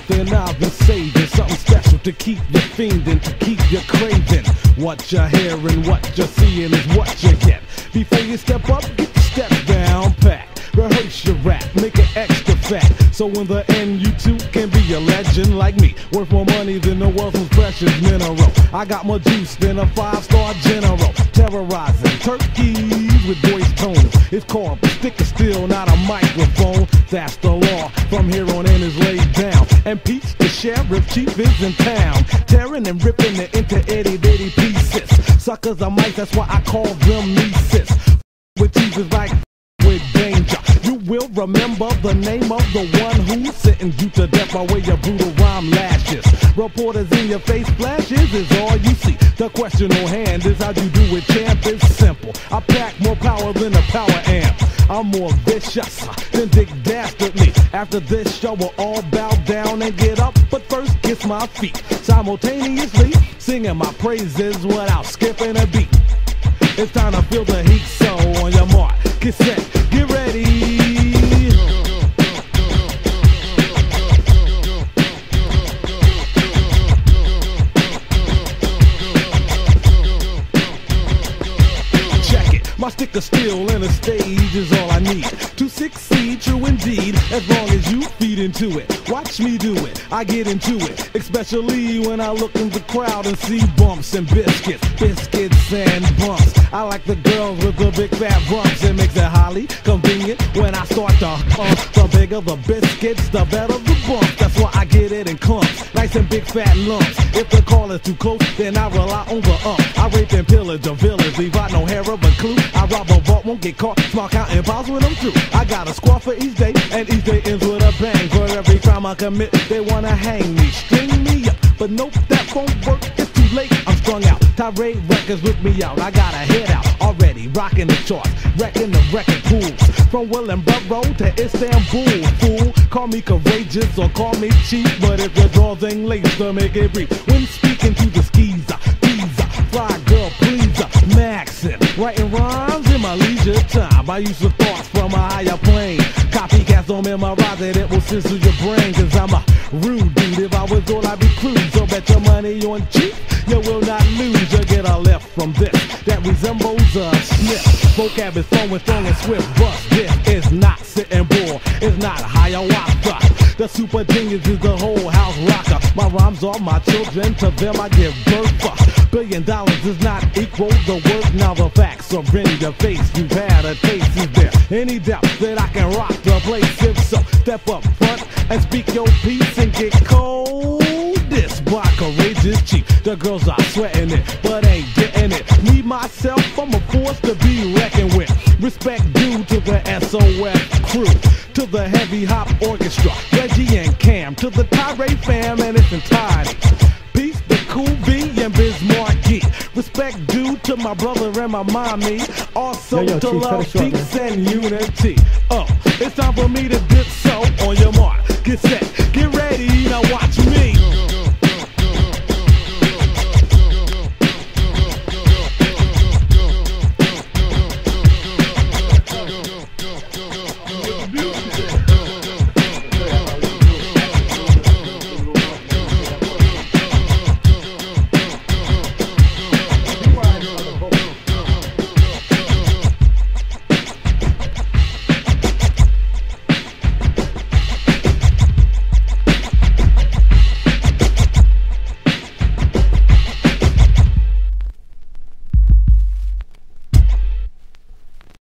something I've been saving, something special to keep you fiending, to keep you craving. What you're hearing, what you're seeing is what you get. Before you step up, get your steps down pat. Rehearse your rap, make it extra fat, so in the end you too can be a legend like me, worth more money than the world's most precious mineral. I got more juice than a 5-star general, terrorizing turkeys with voice tones. It's called a stick of steel, not a microphone. That's the law, from here on in is laid down. And Peach, the sheriff chief, is in town, tearing and ripping it into itty-bitty pieces. Suckers are mice, that's why I call them nieces. With teasers like with danger, you will remember the name of the one who sentenced you to death by way of brutal rhyme lashes. Reporters in your face flashes is all you see. The question on hand is how you do it, champ. It's simple. I pack more power than a power amp. I'm more vicious than Dick Dastardly. After this show we'll all bow down and get up, but first kiss my feet simultaneously, singing my praises without skipping a beat. It's time to feel the heat, so on your mark, get set, get ready. Check it, my stick of steel and a stage is all I need to succeed, true indeed, as long as you feed into it. Watch me do it, I get into it, especially when I look in the crowd and see bumps and biscuits and bumps. I like the girls with the big fat bumps. It makes it highly convenient when I start to the bigger the biscuits, the better the bumps. That's why I get it in clumps, nice and big fat lumps. If the call is too close, then I rely on the I rape and pillage a village, leave out no hair of a clue. I rob a vault, won't get caught, small counting piles when I'm through. I got a squad for each day, and each day ends with a bang. For every crime I commit, they wanna hang me, string me up, but nope, that won't work, it's too late, I'm strung out. Tirade records with me out, I got a hit out already, rocking the charts, wrecking the record pools. From Williamboro to Istanbul, fool. Call me courageous or call me cheap, but if your drawers ain't laced, to make it brief. When speaking to the skeezer, teaser, fly girl pleaser, maxin', writing rhymes in my leisure time. I use the thoughts from a higher plane. Copycats don't memorize it, it will sizzle your brain. Cause I'm a rude dude, if I was all I'd be crude. So bet your money on cheap, you will not lose. You get a left from this that resembles a sniff. Vocab is flowing strong and swift, but this is not sitting bull, it's not ayahuasca. The super genius is the whole house rocker. My rhymes are my children, to them I give birth. $1 billion is not equal the worth. Now the facts are in your face, you've had a taste. Is there any doubt that I can rock the place? If so, step up front and speak your piece and get cold. This by courageous chief. The girls are sweating it, but ain't getting it. Me, myself, I'm a force to be reckoned with. Respect due to the SOS crew, to the heavy hop orchestra, Reggie and Cam, to the Tirade fam and its entirety. Peace, the Cool V and Biz Markie. Respect due to my brother and my mommy. Also to Chief, love, peace, and unity. It's time for me to dip, so on your mark, get set, get ready, now watch me.